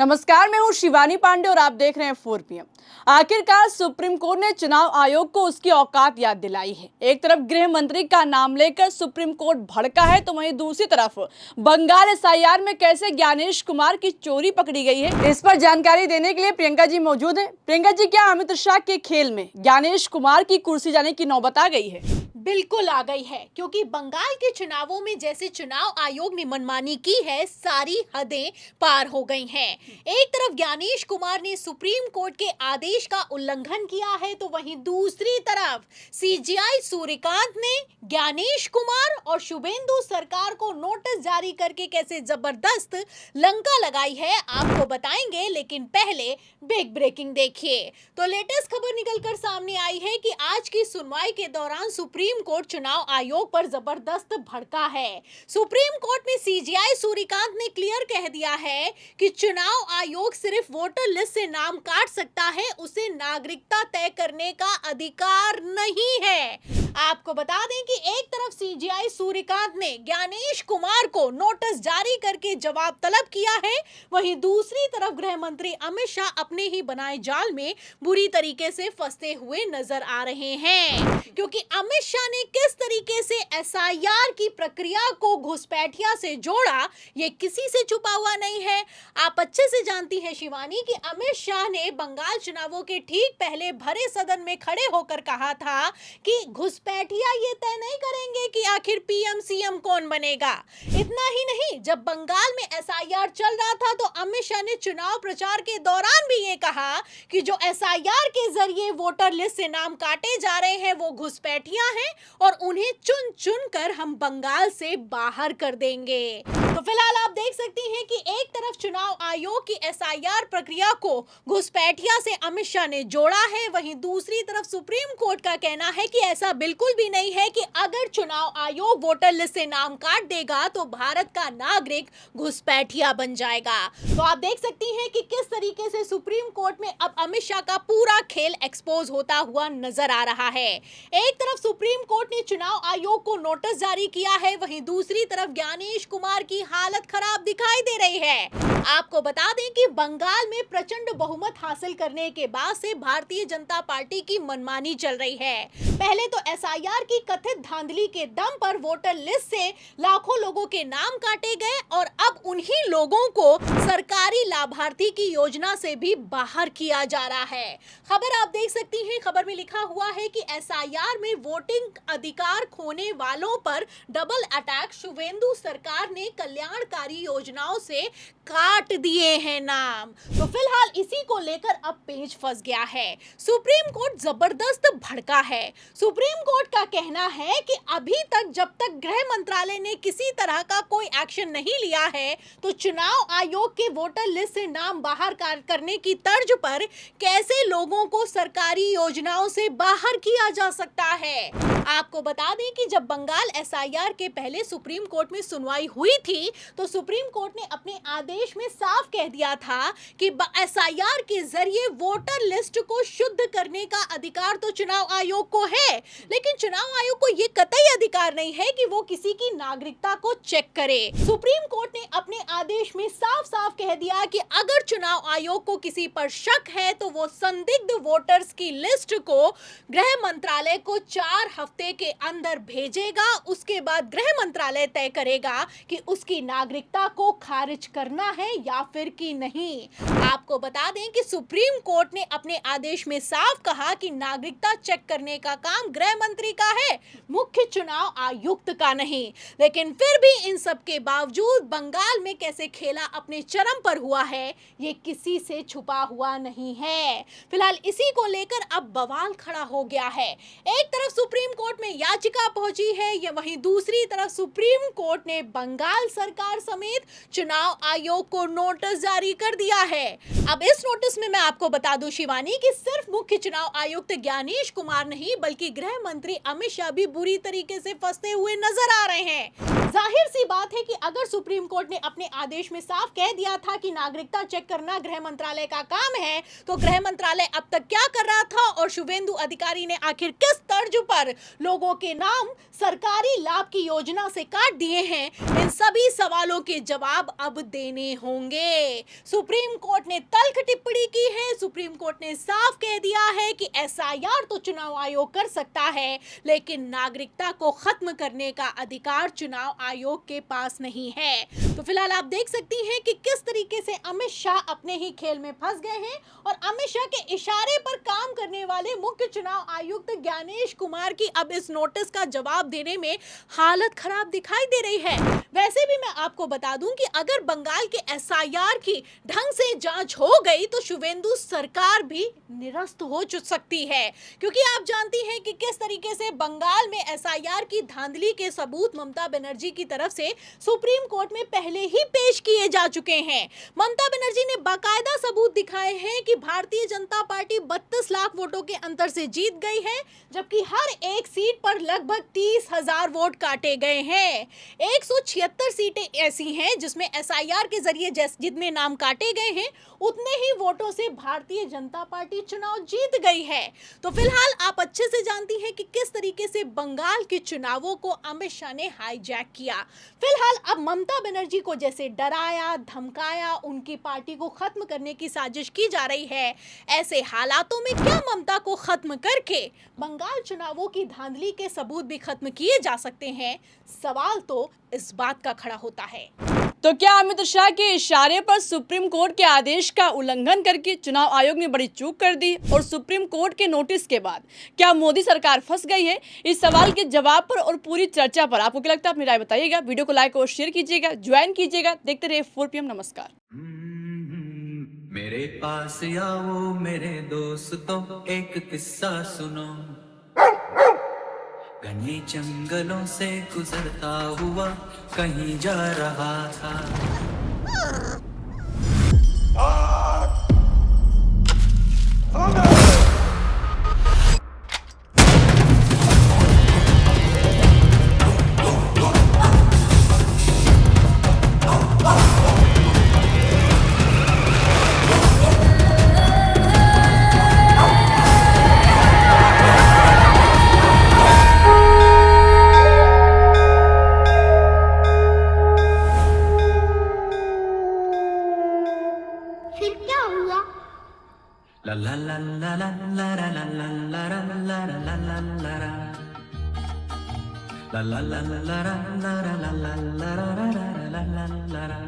नमस्कार, मैं हूं शिवानी पांडे और आप देख रहे हैं 4 PM। आखिरकार सुप्रीम कोर्ट ने चुनाव आयोग को उसकी औकात याद दिलाई है। एक तरफ गृह मंत्री का नाम लेकर सुप्रीम कोर्ट भड़का है, तो वहीं दूसरी तरफ बंगाल एसआईआर में कैसे ज्ञानेश कुमार की चोरी पकड़ी गई है, इस पर जानकारी देने के लिए प्रियंका जी मौजूद है। प्रियंका जी, क्या अमित शाह के खेल में ज्ञानेश कुमार की कुर्सी जाने की नौबत आ गई है? बिल्कुल आ गई है, क्योंकि बंगाल के चुनावों में जैसे चुनाव आयोग ने मनमानी की है, सारी हदें पार हो गई हैं। एक तरफ ज्ञानेश कुमार ने सुप्रीम कोर्ट के आदेश का उल्लंघन किया है, तो वहीं दूसरी तरफ सीजेआई सूर्यकांत ने ज्ञानेश कुमार और शुभेंदु सरकार को नोटिस जारी करके कैसे जबरदस्त लंका लगाई है, आपको बताएंगे। लेकिन पहले बिग ब्रेकिंग देखिए। तो लेटेस्ट खबर निकलकर सामने आई है कि आज की सुनवाई के दौरान सुप्रीम कोर्ट चुनाव आयोग पर जबरदस्त भड़का है। सुप्रीम कोर्ट में सीजेआई सूर्यकांत ने क्लियर कह दिया है कि चुनाव आयोग सिर्फ वोटर लिस्ट से नाम काट सकता है, उसे नागरिकता तय करने का अधिकार नहीं है। आपको बता दें कि एक तरफ सीजेआई सूर्यकांत ने ज्ञानेश कुमार को नोटिस जारी करके जवाब तलब किया है, वहीं दूसरी तरफ गृह मंत्री अमित शाह अपने ही बनाए जाल में बुरी तरीके से फंसते हुए नजर आ रहे हैं, क्योंकि अमित शाह ने किस तरीके से एसआईआर की प्रक्रिया को घुसपैठिया से जोड़ा, ये किसी से छुपा हुआ नहीं है। आप अच्छे से जानती हैं शिवानी कि अमित शाह ने बंगाल चुनावों के ठीक पहले भरे सदन में खड़े होकर कहा था कि घुसपैठिया ये तय नहीं करेंगे कि आखिर पीएम सीएम कौन बनेगा। इतना ही नहीं, जब बंगाल में एसआईआर चल रहा था तो अमित शाह ने चुनाव प्रचार के दौरान भी ये कहा कि जो एसआईआर के जरिए वोटर लिस्ट से नाम काटे जा रहे हैं वो घुसपैठिया हैं और उन्हें चुन चुन कर हम बंगाल से बाहर कर देंगे। तो फिलहाल आप देख सकती हैं कि एक तरफ चुनाव आयोग की एसआईआर प्रक्रिया को घुसपैठिया से अमित शाह ने जोड़ा है, वहीं दूसरी तरफ सुप्रीम कोर्ट का कहना है कि ऐसा बिल्कुल भी नहीं है कि अगर चुनाव आयोग वोटर लिस्ट से नाम काट देगा तो भारत का नागरिक घुसपैठिया बन जाएगा। तो आप देख सकती हैं कि किस तरीके से सुप्रीम कोर्ट में अब अमित शाह का पूरा खेल एक्सपोज होता हुआ नजर आ रहा है। एक तरफ सुप्रीम कोर्ट ने चुनाव आयोग को नोटिस जारी किया है, वहीं दूसरी तरफ ज्ञानेश कुमार की हालत खराब दिखाई दे रही है। आपको बता दें कि बंगाल में प्रचंड बहुमत हासिल करने के बाद से भारतीय जनता पार्टी की मनमानी चल रही है। पहले तो एसआईआर की कथित धांधली के दम पर वोटर लिस्ट से लाखों लोगों के नाम काटे गए और अब उन्हीं लोगों को सरकारी लाभार्थी की योजना से भी बाहर किया जा रहा है। खबर आप देख सकती हैं, खबर में लिखा हुआ है कि एसआईआर में वोटिंग अधिकार खोने वालों पर डबल अटैक, शुभेंदु सरकार ने कल्याणकारी योजनाओं से काट दिए हैं नाम। तो फिलहाल इसी को लेकर अब पेच फंस गया है। सुप्रीम कोर्ट जबरदस्त भड़का है। सुप्रीम कोर्ट का कहना है कि अभी तक जब तक गृह मंत्रालय ने किसी तरह का कोई एक्शन नहीं लिया है, तो चुनाव आयोग के वोटर लिस्ट से नाम बाहर करने की तर्ज पर कैसे लोगों को सरकारी योजनाओं से बाहर किया जा सकता है। आपको बता दें कि जब बंगाल एसआईआर के पहले सुप्रीम कोर्ट में सुनवाई हुई थी, तो सुप्रीम कोर्ट ने अपने आदेश में साफ कह दिया था कि एसआईआर के जरिए वोटर लिस्ट को शुद्ध करने का अधिकार तो चुनाव आयोग को है, लेकिन चुनाव आयोग को यह कतई अधिकार नहीं है कि वो किसी की नागरिकता को चेक करे। सुप्रीम कोर्ट ने अपने आदेश में साफ साफ कह दिया कि अगर चुनाव आयोग को किसी पर शक है तो वो संदिग्ध वोटर्स की लिस्ट को गृह मंत्रालय को 4 हफ्ते के अंदर भेजेगा। उसके बाद गृह मंत्रालय तय करेगा कि उसकी नागरिकता को खारिज करना है या फिर कि नहीं। आपको बता दें कि सुप्रीम कोर्ट ने अपने आदेश में साफ कहा कि नागरिकता चेक करने का काम गृह मंत्री का है, मुख्य चुनाव आयुक्त का नहीं। लेकिन फिर भी इन सब के बावजूद बंगाल में कैसे खेला अपने चरम पर हुआ है, ये किसी से छुपा हुआ नहीं है। फिलहाल इसी को लेकर अब बवाल खड़ा हो गया है। एक तरफ सुप्रीम कोर्ट में याचिका पहुंची है, या वहीं दूसरी तरफ सुप्रीम कोर्ट ने बंगाल सरकार समेत चुनाव आयोग को नोटिस जारी कर दिया है। अब इस नोटिस में मैं आपको बता दूं शिवानी कि सिर्फ मुख्य चुनाव आयुक्त ज्ञानेश कुमार नहीं बल्कि गृह मंत्री अमित शाह भी बुरी तरीके से फंसते हुए नजर आ रहे हैं। जाहिर सी बात है कि अगर सुप्रीम कोर्ट ने अपने आदेश में साफ कह दिया था कि नागरिकता चेक करना गृह मंत्रालय का काम है, तो गृह मंत्रालय अब तक क्या कर रहा था और शुभेंदु अधिकारी ने आखिर किस तर्ज पर लोगों के नाम सरकारी लाभ की योजना से काट दिए हैं, इन सभी सवालों के जवाब अब देने होंगे। सुप्रीम कोर्ट ने तल्ख टिप्पणी की है। सुप्रीम कोर्ट ने साफ कह दिया है कि एसआईआर तो चुनाव आयोग कर सकता है, लेकिन नागरिकता को खत्म करने का अधिकार चुनाव आयोग के पास नहीं है। तो फिलहाल आप देख सकती हैं कि किस तरीके से अमित शाह अपने ही खेल में फंस गए हैं और अमित शाह के इशारे पर काम करने वाले मुख्य चुनाव आयुक्त ज्ञानेश कुमार की अब इस नोटिस का जवाब देने में हालत खराब दिखाई दे रही है। वैसे भी मैं आपको बता दूं कि अगर बंगाल के एसआईआर की ढंग से जांच हो गई तो शुभेंदु सरकार भी निरस्त हो सकती है, क्योंकि आप जानती हैं कि किस तरीके से बंगाल में एसआईआर की धांधली के सबूत ममता बनर्जी की तरफ से सुप्रीम कोर्ट में पहले ही पेश किए जा चुके हैं। ममता बनर्जी ने बाकायदा सबूत दिखाए हैं कि भारतीय जनता पार्टी 32 लाख वोटों के अंतर से जीत गई है, जबकि हर एक सीट पर लगभग 30,000 वोट काटे गए हैं। 176 सीटें ऐसी हैं जिसमें एसआईआर के जरिए जितने नाम काटे गए हैं उतने ही वोटों से भारतीय जनता पार्टी चुनाव जीत गई है। तो फिलहाल आप अच्छे से जानती हैं कि किस तरीके से बंगाल के चुनावों को अमित शाह ने हाईजैक किया। फिलहाल अब ममता बनर्जी को जैसे डराया धमकाया, उनकी पार्टी को खत्म करने की साजिश की जा रही है, ऐसे हालातों में क्या ममता को खत्म करके बंगाल चुनावों की धांधली के सबूत भी खत्म किए जा सकते हैं? सवाल तो इस बात का खड़ा होता है। तो क्या अमित शाह के इशारे पर सुप्रीम कोर्ट के आदेश का उल्लंघन करके चुनाव आयोग ने बड़ी चूक कर दी और सुप्रीम कोर्ट के नोटिस के बाद क्या मोदी सरकार फंस गई है? इस सवाल के जवाब पर और पूरी चर्चा पर आपको क्या लगता है, अपनी राय बताइएगा। वीडियो को लाइक और शेयर कीजिएगा, ज्वाइन कीजिएगा। देखते रहिए 4 PM। नमस्कार। मेरे पास आओ मेरे दोस्तों, एक किस्सा सुनो। घने जंगलों से गुजरता हुआ कहीं जा रहा था। फिर क्या हुआ? ला ला ला ला ला ला ला ला ला ला ला ला ला ला ला ला ला। ला ला ला ला ला ला ला ला ला ला ला ला ला।